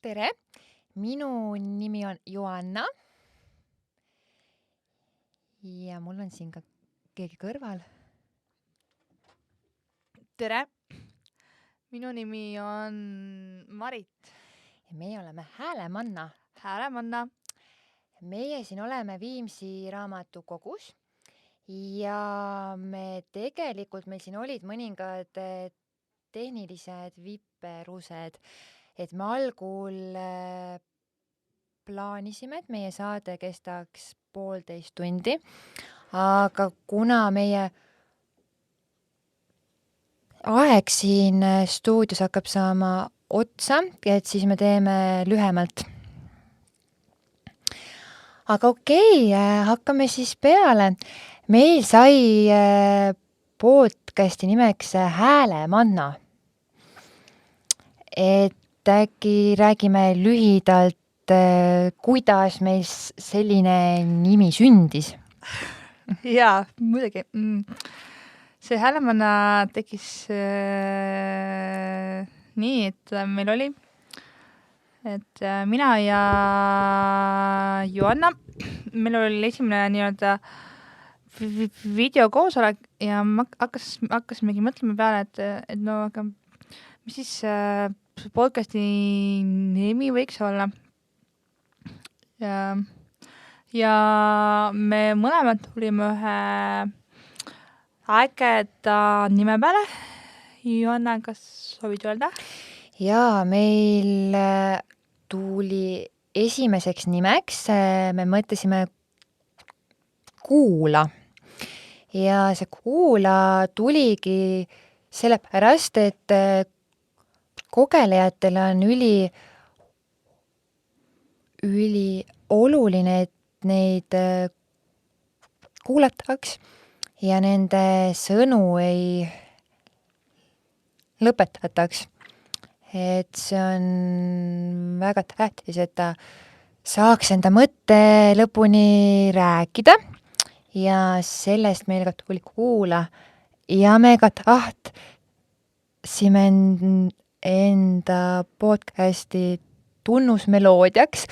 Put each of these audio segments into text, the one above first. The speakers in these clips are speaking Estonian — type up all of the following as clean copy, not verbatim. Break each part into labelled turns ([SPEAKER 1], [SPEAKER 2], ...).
[SPEAKER 1] Tere! Minu nimi on Joanna ja mul on siin ka keegi kõrval.
[SPEAKER 2] Tere! Minu nimi on Marit
[SPEAKER 1] Ja meie oleme Häälemanna.
[SPEAKER 2] Häälemanna.
[SPEAKER 1] Meie siin oleme Viimsi raamatukogus ja meil siin olid mõningad tehnilised viperused, et me algul plaanisime, et meie saade kestaks 1,5 tundi, aga kuna meie aeg siin stuudios hakkab saama otsa, et siis me teeme lühemalt. Aga okei, hakkame siis peale. Meil sai podcasti nimeks Häälemanna. Et äkki räägime lühidalt, kuidas meil selline nimi sündis.
[SPEAKER 2] Jaa, muidugi. See Häälemanna tekkis nii, et meil oli, et mina ja Joanna, meil oli esimene nii-öelda videokoosolek ja hakkasimegi mõtlema peale, et no aga mis siis podcasti nimi võiks olla. Ja me mõlemad tulime ühe ägeda nime peale. Joanna, kas soovid öelda?
[SPEAKER 1] Jaa, meil tuli esimeseks nimeks, me mõtlesime Kuula. Ja see Kuula tuligi sellepärast, et kogelejatel on üli oluline, et neid kuulataks ja nende sõnu ei lõpetataks. Et see on väga tähtis, et ta saaks enda mõtte lõpuni rääkida ja sellest meil ka tuli Kuula ja me ka tahtsime enda podcasti tunnusmeloodiaks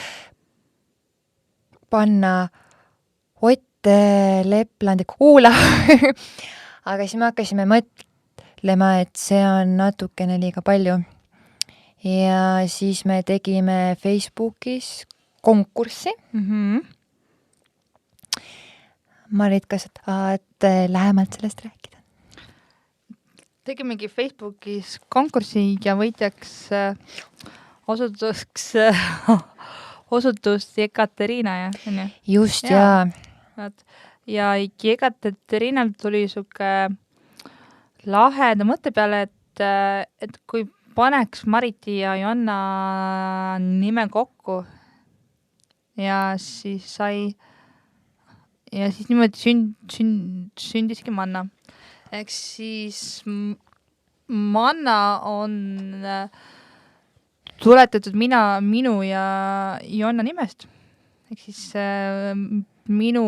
[SPEAKER 1] panna Ott Leplandi Kuula. Aga siis me hakkasime mõtlema, et see on natukene liiga palju. Ja siis me tegime Facebookis konkurssi. Marit, kas sa tahad lähemalt sellest rääkida?
[SPEAKER 2] Tegimegi Facebookis konkurssi ja võitjaks osutus Ekateriina. Ja,
[SPEAKER 1] just, jaa.
[SPEAKER 2] Ja Ekateriinal tuli suke laheda mõtte peale, et kui paneks Mariti ja Joanna nime kokku ja siis niimoodi sündiski Manna. Ehk siis Manna on tuletatud minu ja Joanna nimest. Ehk siis minu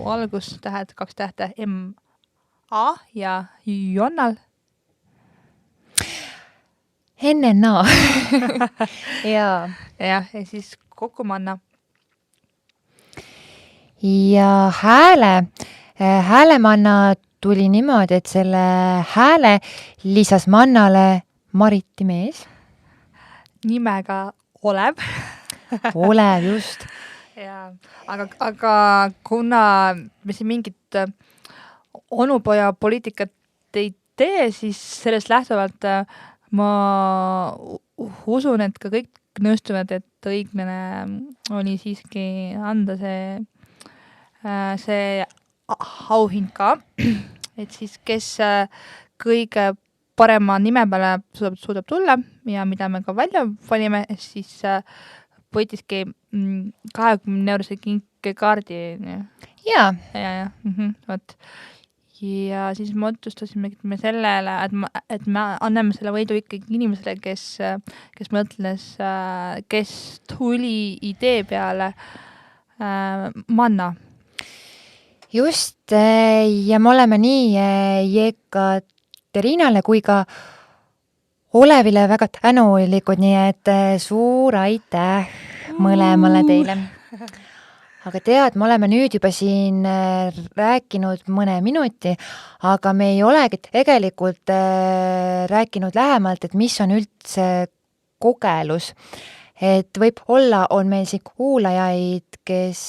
[SPEAKER 2] algustähed 2 tähte M-A ja Joannal
[SPEAKER 1] NNA. Jaa.
[SPEAKER 2] Ja siis kokku Manna.
[SPEAKER 1] Ja Häälemanna tuli niimoodi, et selle hääle lisas Mannale Mariti mees.
[SPEAKER 2] Nimega Olev.
[SPEAKER 1] Olev, just.
[SPEAKER 2] Ja, aga kuna me siin mingit onupoja poliitikat ei tee, siis sellest lähtuvalt ma usun, et ka kõik nõustuvad, et õiglane oli siiski anda see auhind ka. Et siis, kes kõige parema nime peale suudab tulla ja mida me ka välja valime, siis võitiski 20-eurose kinkekaardi.
[SPEAKER 1] Jaa.
[SPEAKER 2] Ja. Võt. Ja siis me otsustasime, et me sellele, et me anname selle võidu ikkagi inimesele, kes mõtles, kes tuli idee peale Manna.
[SPEAKER 1] Just, ja me oleme nii Ekateriinale kui ka Olevile väga tänulikud, nii et suur aitäh mõlemale teile. Aga tead, me oleme nüüd juba siin rääkinud mõne minuti, aga me ei olegi tegelikult rääkinud lähemalt, et mis on üldse kogelus. Et võib-olla on meil siin kuulajaid, kes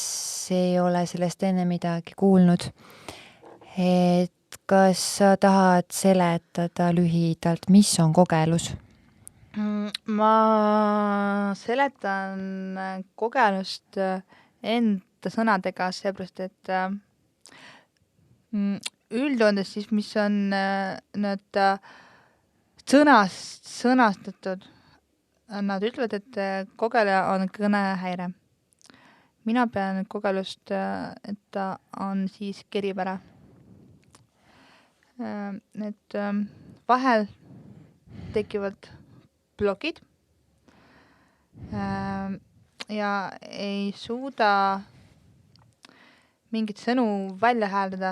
[SPEAKER 1] ei ole sellest enne midagi kuulnud. Et kas sa tahad seletada lühidalt, mis on kogelus?
[SPEAKER 2] Ma seletan kogelust enda sõnadega, seepärast et üldjoontes siis, mis on need sõnastatud, nad ütlevad, et kogeleja on kõnehäire. Mina pean kogelust, et ta on siis keripära. Et vahel tekivad plokid ja ei suuda mingit sõnu välja hääldada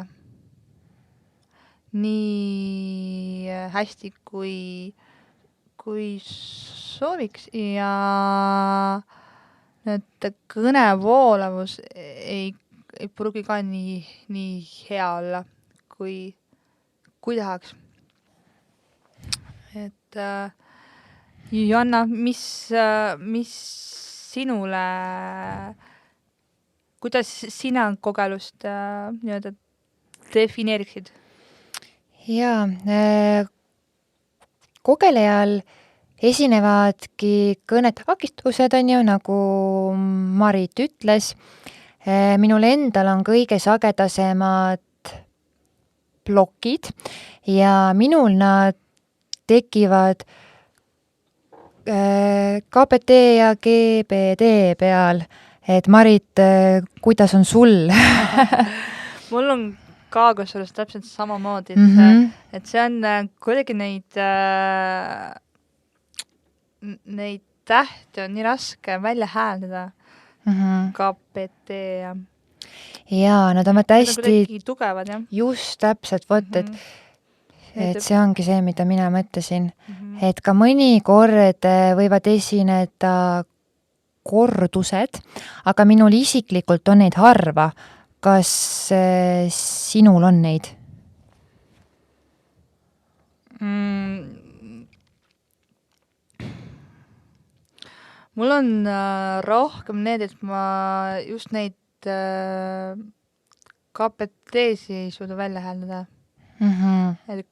[SPEAKER 2] nii hästi, kui sooviks ja need kõnevoolavus ei pruugi ka nii hea olla, kui tahaks. Et Joanna, mis sinule, kuidas sina kogelust nii-öelda defineeriksid?
[SPEAKER 1] Jaa, kogelejal esinevadki kõnetakistused, on ju, nagu Marit ütles. Minul endal on kõige sagedasemad plokid ja minul nad tekivad KBT ja GBD peal. Et Marit, kuidas on sul?
[SPEAKER 2] Mul on ka kusjuures täpselt samamoodi, et see on kuidagi neid tähti on nii raske välja hääldada. KBT ja
[SPEAKER 1] jaa, nad on hästi
[SPEAKER 2] tugevad, jah.
[SPEAKER 1] Just täpselt, et see ongi see, mida mina mõtlesin. Et ka mõnikord võivad esineda kordused, aga minul isiklikult on neid harva. Kas sinul on neid?
[SPEAKER 2] Mul on rohkem need, et ma just neid KBT-si ei suuda välja hääldada. Et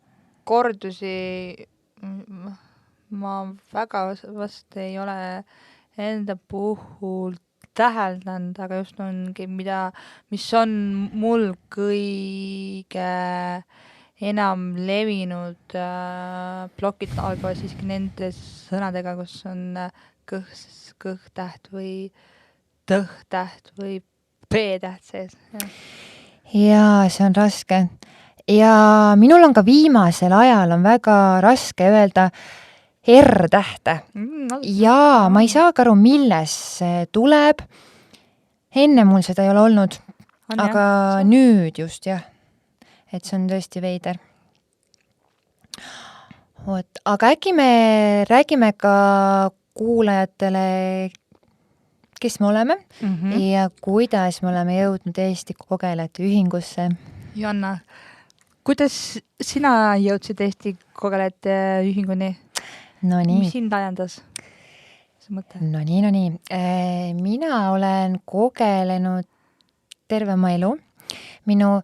[SPEAKER 2] kordusi ma väga vast ei ole enda puhul täheldanud, aga just ongi mis on mul kõige enam levinud plokid algavad siiski nende sõnadega, kus on kõhtäht või tõhtäht või P-täht sees.
[SPEAKER 1] Jaa, see on raske. Ja minul on ka viimasel ajal on väga raske öelda R-tähte. Jaa, ma ei saa aru, milles see tuleb. Enne mul seda ei ole olnud, aga nüüd just, jah. Et see on tõesti veider. Aga äkki me räägime ka kuulajatele, kes me oleme ja kuidas me oleme jõudnud Eesti Kogelejate Ühingusse.
[SPEAKER 2] Joanna, kuidas sina jõudsid Eesti Kogelejate Ühinguni? Mis sind ajendas?
[SPEAKER 1] No nii. Mina olen kogelenud terve oma elu. Minu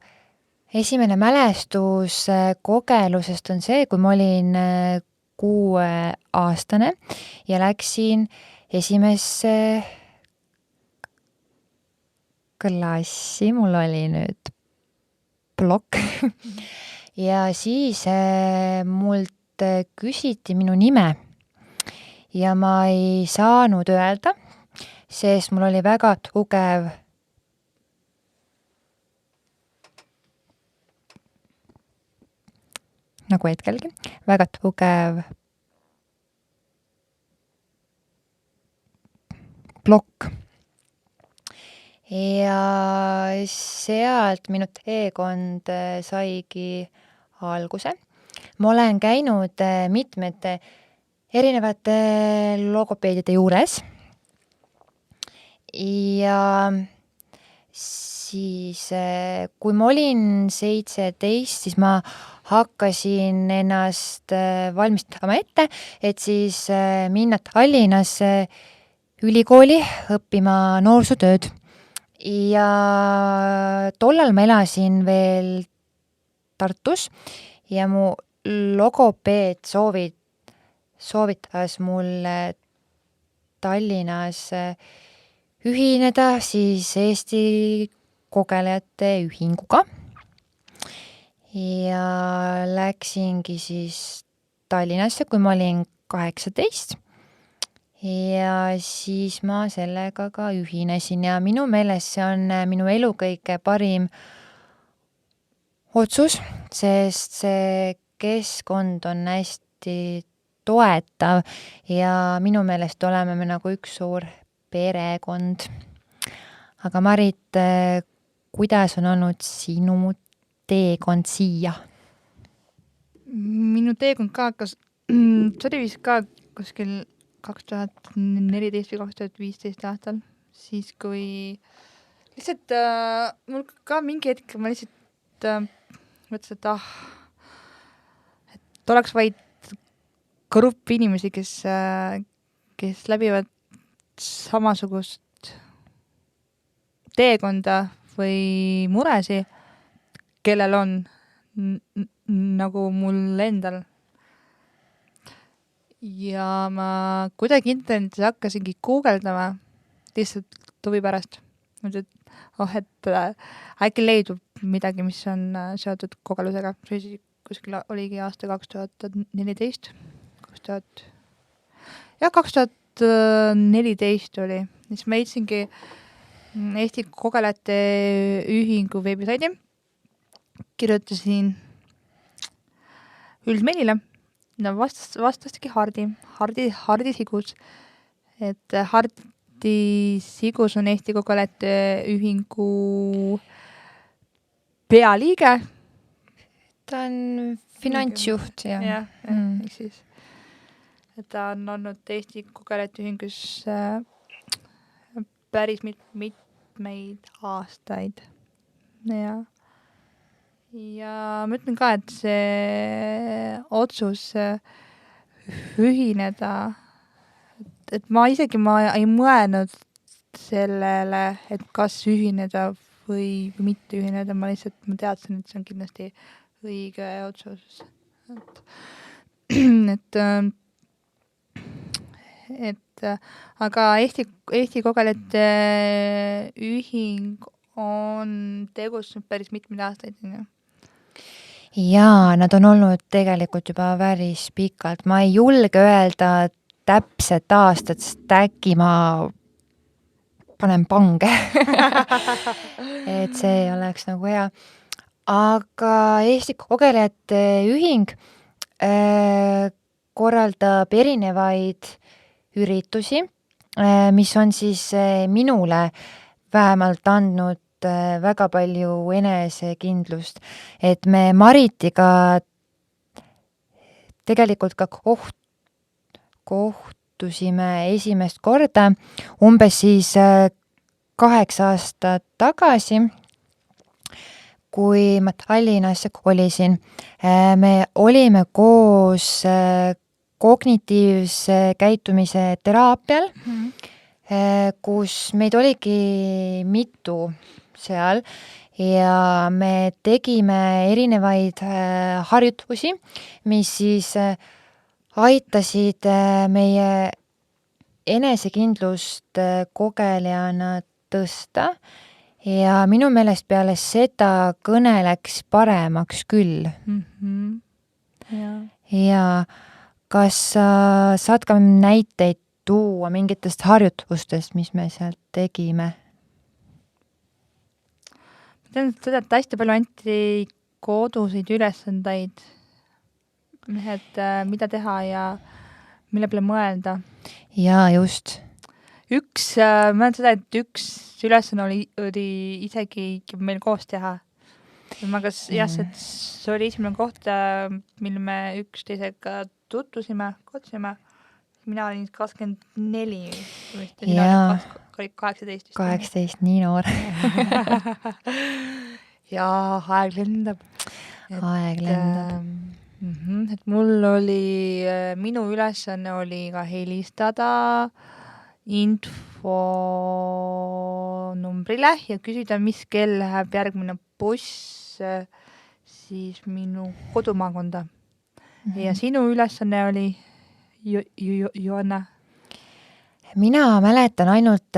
[SPEAKER 1] esimene mälestus kogelusest on see, kui ma olin 6-aastane ja läksin esimesse klassi, mul oli nüüd plokk ja siis mult küsiti minu nime ja ma ei saanud öelda, sest mul oli väga tugev nagu hetkelgi, väga tugev plokk. Ja sealt minu teekond saigi alguse. Ma olen käinud mitmete erinevate logopeedide juures ja siis kui ma olin 17, siis ma hakkasin ennast valmistama ette, et siis minna Tallinnasse ülikooli õppima noorsootööd. Ja tollal ma elasin veel Tartus ja mu logopeed soovitas mulle Tallinnas ühineda siis Eesti kogelejate ühinguga ja läksingi siis Tallinnasse, kui ma olin 18 ja siis ma sellega ka ühinesin ja minu meelest see on minu elu kõige parim otsus, sest see keskkond on hästi toetav ja minu meelest oleme me nagu üks suur perekond. Aga Marit, kuidas on olnud sinu teekond siia?
[SPEAKER 2] Minu teekond ka hakkas, see oli vist ka kuskil 2014 või 2015 aastal, siis kui lihtsalt mul ka mingi hetk ma lihtsalt mõtlesin, et oleks vaid grupp inimesi, kes läbivad samasugust teekonda või muresi, kellel on nagu mul endal. Ja ma kuidagi internetis hakkasingi guugeldama lihtsalt huvi pärast. Mõtlesin, et äkki leidub midagi, mis on seotud kogelusega. See kuskil oligi aasta 2014. 2014 oli. Siis ma leidsingi Eesti kogelejate ühingu veebisaidi. Kirjutasin üldmeilile. No vastastigi Hardi Sigus. Et Hardi Sigus on Eesti kogelejate ühingu pealiige.
[SPEAKER 1] Ta on finantsjuht, jah.
[SPEAKER 2] Ehk siis. Et ta on olnud Eesti kogelejate ühingus päris mitmeid aastaid. Ja ma ütlen ka, et see otsus ühineda, et ma ei mõelnud sellele, et kas ühineda või mitte ühineda, ma teadsin, et see on kindlasti õige otsus. Aga Eesti kogelejate ühing on tegutsenud päris mitmeid aastaid.
[SPEAKER 1] Jaa, nad on olnud tegelikult juba päris pikalt. Ma ei julge öelda täpset aastat, sest äkki ma panen pange. Et see ei oleks nagu hea. Aga Eesti kogelejate ühing korraldab erinevaid üritusi, mis on siis minule vähemalt andnud väga palju enesekindlust, et me Maritiga tegelikult ka kohtusime esimest korda umbes siis 8 aastat tagasi, kui ma Tallinnasse kolisin. Me olime koos kognitiivse käitumise teraapial, kus meid oligi mitu seal ja me tegime erinevaid harjutusi, mis siis aitasid meie enesekindlust kogelejana tõsta ja minu meelest peale seda kõne läks paremaks küll. Ja kas sa saad ka näiteid tuua mingitest harjutustest, mis me sealt tegime?
[SPEAKER 2] Ma tean seda, et hästi palju anti kodusid ülesandeid, et mida teha ja mille peale mõelda.
[SPEAKER 1] Jaa, just.
[SPEAKER 2] Ma tean seda, et üks ülesanne oli isegi meil koos teha. See oli esimene koht, mil me üksteisega tutvusime, kohtusime. mina olin 24 vist ja sina
[SPEAKER 1] Jaa.
[SPEAKER 2] olid 18 vist.
[SPEAKER 1] 18, nii noor.
[SPEAKER 2] Jaa, aeg lendab.
[SPEAKER 1] Aeg lendab.
[SPEAKER 2] Et mul oli, minu ülesanne oli ka helistada infonumbrile ja küsida, mis kell läheb järgmine buss siis minu kodumaakonda. Ja sinu ülesanne oli Joanna?
[SPEAKER 1] Mina mäletan ainult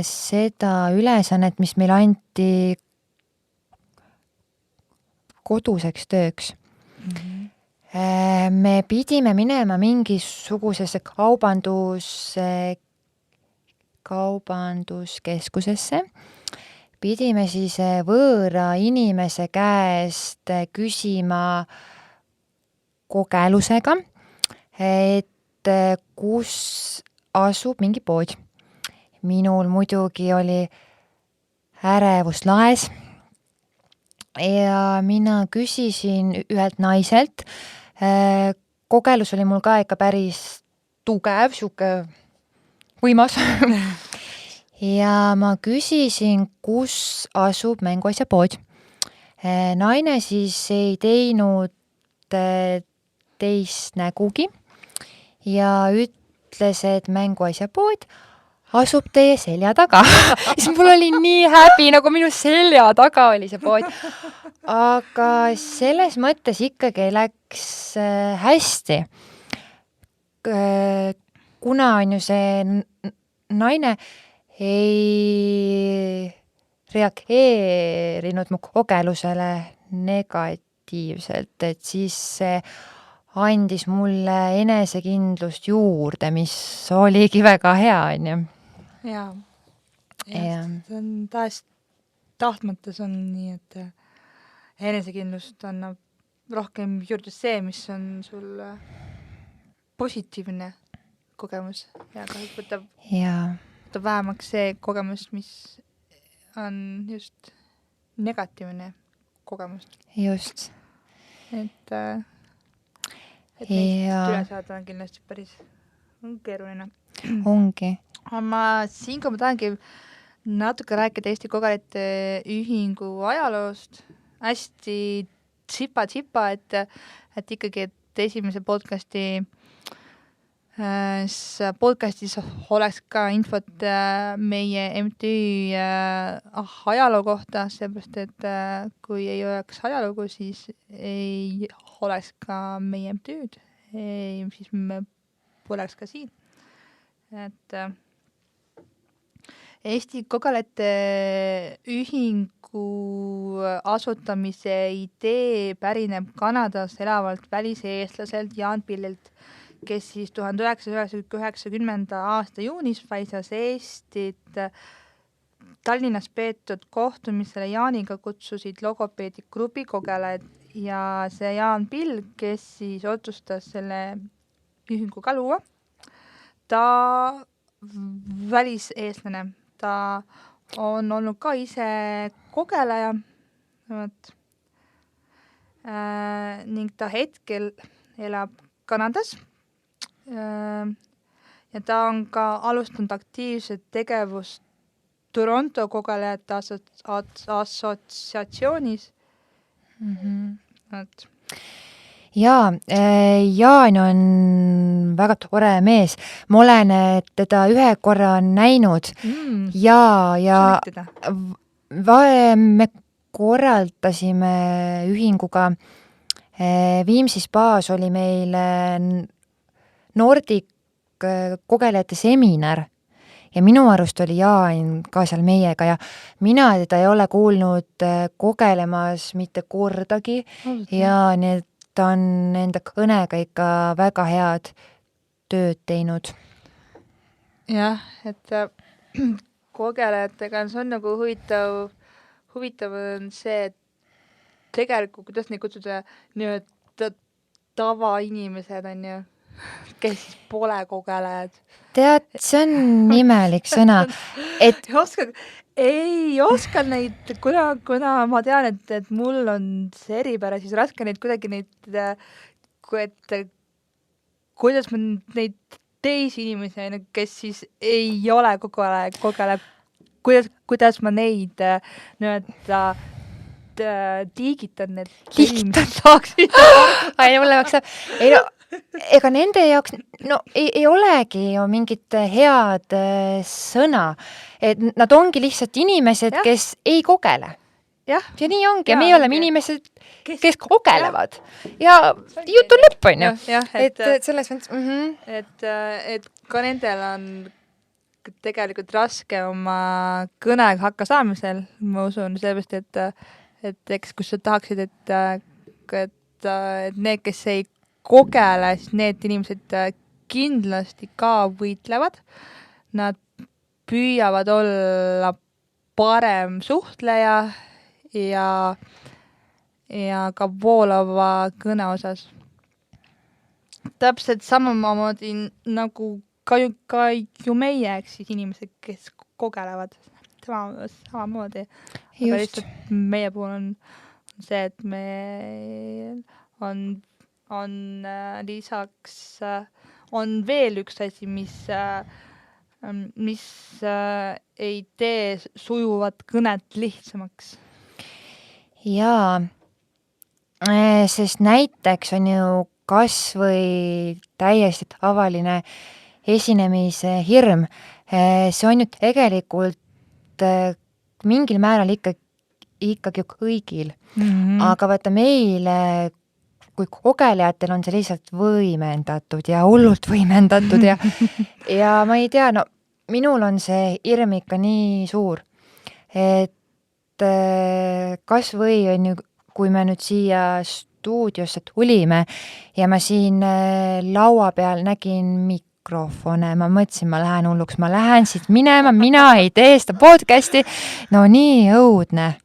[SPEAKER 1] seda ülesannet, mis meil anti koduseks tööks. Me pidime minema mingisugusesse kaubanduskeskusesse. Pidime siis võõra inimese käest küsima kogelusega, et kus asub mingi pood. Minul muidugi oli ärevus laes ja mina küsisin ühelt naiselt. Kogelus oli mul ka ikka päris tugev, siuke võimas. Ja ma küsisin, kus asub mänguasja pood. Naine siis ei teinud teist nägugi ja ütles, et mänguasja pood asub teie selja taga. Siis mul oli nii häbi, nagu minu selja taga oli see pood. Aga selles mõttes ikkagi läks hästi. Kuna on ju see naine ei reageerinud mu kogelusele negatiivselt, et siis see andis mulle enesekindlust juurde, mis oligi väga hea, on ju.
[SPEAKER 2] Jaa. See on tahtmates on nii, et enesekindlust annab rohkem juurde see, mis on sul positiivne kogemus ja kahjuks võtab vähemaks see kogemus, mis on just negatiivne kogemus.
[SPEAKER 1] Just.
[SPEAKER 2] Et neist üle saada on kindlasti päris keeruline.
[SPEAKER 1] Ongi.
[SPEAKER 2] Siinkohal ma tahangi natuke rääkida Eesti Kogelite Ühingu ajaloost. Hästi tsipa, et ikkagi, et esimese podcastis oleks ka infot meie MTÜ ajaloo kohta, seepärast, et kui ei oleks ajalugu, siis ei oleks ka meie MTÜ-d, siis me poleks ka siin. Et Eesti Kogelite Ühingu asutamise idee pärineb Kanadas elavalt väliseestlaselt Jaan Pillilt, kes siis 1990. aasta juunis väisas Eestit Tallinnas peetud kohtumisele Jaaniga kutsusid logopeedi grupi kogelejad ja see Jaan Pill, kes siis otsustas selle ühingu ka luua, ta väliseestlane, ta on olnud ka ise kogeleja ning ta hetkel elab Kanadas. Ja ta on ka alustanud aktiivset tegevust Toronto kogelejate assotsiatsioonis.
[SPEAKER 1] Jaa, Jaan on väga tore mees. Ma olen teda ühe korra näinud ja me korraldasime ühinguga Viimsi spaas oli meil Nordic kogelejate seminar ja minu arust oli Jaan ka seal meiega ja mina teda ei ole kuulnud kogelemas mitte kordagi ja nii, et ta on enda kõnega ikka väga head tööd teinud.
[SPEAKER 2] Jah, et kogelejatega see on nagu huvitav on see, et tegelikult, kuidas neid kutsuda nii-öelda tavainimesed on ju, kes siis pole kogelejad.
[SPEAKER 1] Tead, see on imelik sõna. Et
[SPEAKER 2] ei oska neid, kuna ma tean, et mul on see eripära, siis raske neid kuidagi kuidas ma neid teisi inimesi, kes siis ei ole kogele, kuidas ma neid nii-öelda tiigitan, et inimesed saaksid.
[SPEAKER 1] Ai, mulle läks ei no, ega nende jaoks ei olegi ju mingit head sõna, et nad ongi lihtsalt inimesed, kes ei kogele.
[SPEAKER 2] Jah.
[SPEAKER 1] Ja nii ongi ja meie oleme inimesed, kes kogelevad ja jutt on lõpp, on ju. Et selles mõttes,
[SPEAKER 2] et ka nendel on tegelikult raske oma kõnega hakka saamisel, ma usun, sellepärast, et eks kus sa tahaksid, et need, kes ei kogele, siis need inimesed kindlasti ka võitlevad. Nad püüavad olla parem suhtleja ja ka voolava kõne osas. Täpselt samamoodi nagu ka ju meie, eks siis inimesed, kes kogelevad samamoodi. Aga lihtsalt meie puhul on see, et meil on lisaks on veel üks asi, mis ei tee sujuvat kõnet lihtsamaks.
[SPEAKER 1] Jaa, sest näiteks on ju kas või täiesti tavaline esinemise hirm. See on ju tegelikult mingil määral ikkagi kõigil. Aga vaata meile kui kogelejatel on see lihtsalt võimendatud ja hullult võimendatud ja ma ei tea, no minul on see hirm ikka nii suur, et kas või on ju, kui me nüüd siia stuudiosse tulime ja ma siin laua peal nägin mikrofone, ma mõtlesin, ma lähen hulluks, ma lähen siit minema, mina ei tee seda podcasti, no nii õudne.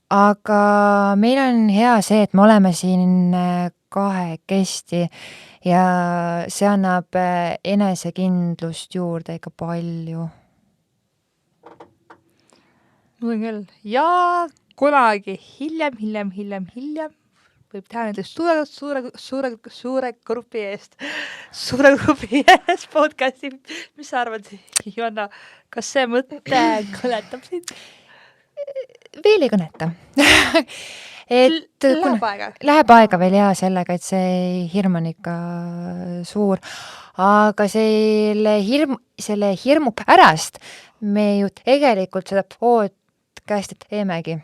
[SPEAKER 1] Aga meil on hea see, et me oleme siin kahekesti ja see annab enesekindlust juurde ikka palju.
[SPEAKER 2] Mul on küll. Ja kunagi hiljem võib teha nendest suure grupi eest podcasti. Mis sa arvad, Joanna, kas see mõte kõletab sind?
[SPEAKER 1] Veel ei kõneta. Läheb aega veel hea sellega, et see hirm on ikka suur. Aga selle hirmu pärast me ju tegelikult seda podcasti teemegi.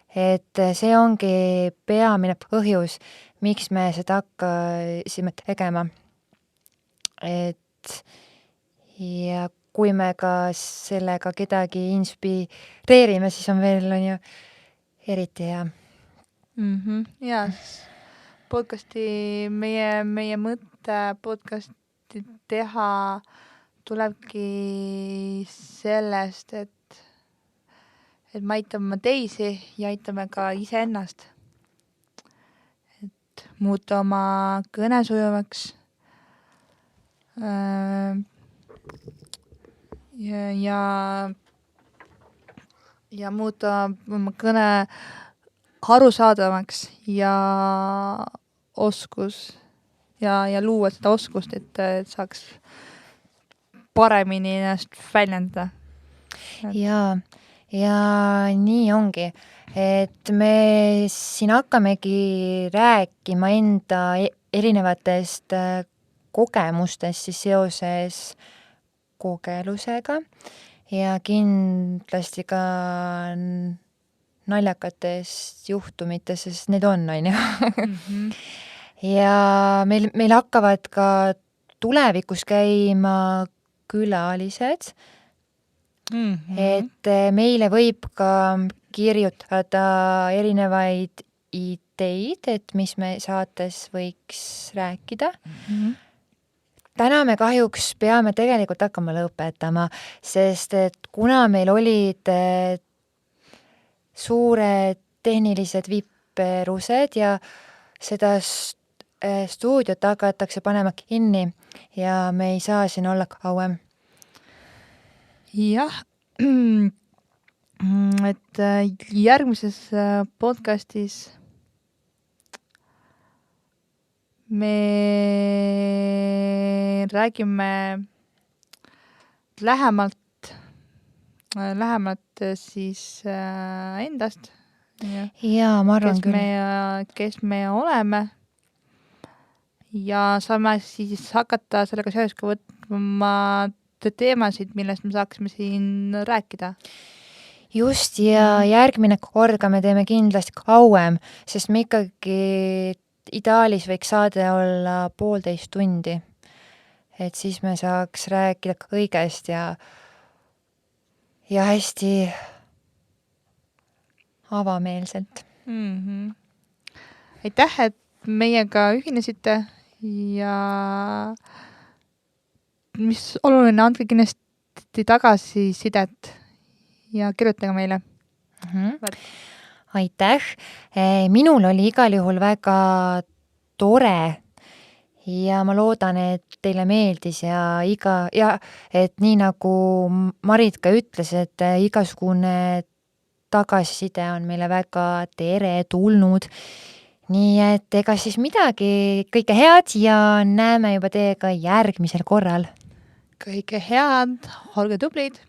[SPEAKER 1] Et see ongi peamine põhjus, miks me seda hakkasime tegema. Et ja kui me ka sellega kedagi inspireerime, siis on veel on ju eriti hea.
[SPEAKER 2] Ja, podcasti, meie mõte podcasti teha tulebki sellest, et me aitame teisi ja aitame ka iseennast. Et muuta oma kõne sujuvaks. Ja muuta oma kõne arusaadavaks ja oskus ja luua seda oskust, et saaks paremini ennast väljendada.
[SPEAKER 1] Ja nii ongi, et me siin hakkamegi rääkima enda erinevatest kogemustest siis seoses kogelusega ja kindlasti ka naljakatest juhtumitest, sest need on ju. Ja meil hakkavad ka tulevikus käima külalised, et meile võib ka kirjutada erinevaid ideid, et mis me saates võiks rääkida. Täna me kahjuks peame tegelikult hakkama lõpetama, sest et kuna meil olid suured tehnilised viperused ja seda stuudiot hakatakse panema kinni ja me ei saa siin olla kauem.
[SPEAKER 2] Jah, et järgmises podcastis me räägime lähemalt siis endast,
[SPEAKER 1] ja ma arvan küll.
[SPEAKER 2] kes me oleme ja saame siis hakata sellega seoses ka võtma teemasid, millest me saaksime siin rääkida.
[SPEAKER 1] Just, ja järgmine kord me teeme kindlasti kauem, sest me ikkagi ideaalis võiks saade olla 1,5 tundi. Et siis me saaks rääkida kõigest ja hästi avameelselt.
[SPEAKER 2] Aitäh, et meiega ühinesite ja mis oluline, andke kindlasti tagasisidet ja kirjutage meile.
[SPEAKER 1] Aitäh! Minul oli igal juhul väga tore ja ma loodan, et teile meeldis ja et nii nagu Marit ka ütles, et igasugune tagasiside on meile väga teretulnud. Nii et ega siis midagi, kõike head ja näeme juba teiega järgmisel korral.
[SPEAKER 2] Kõike head, olge tublid!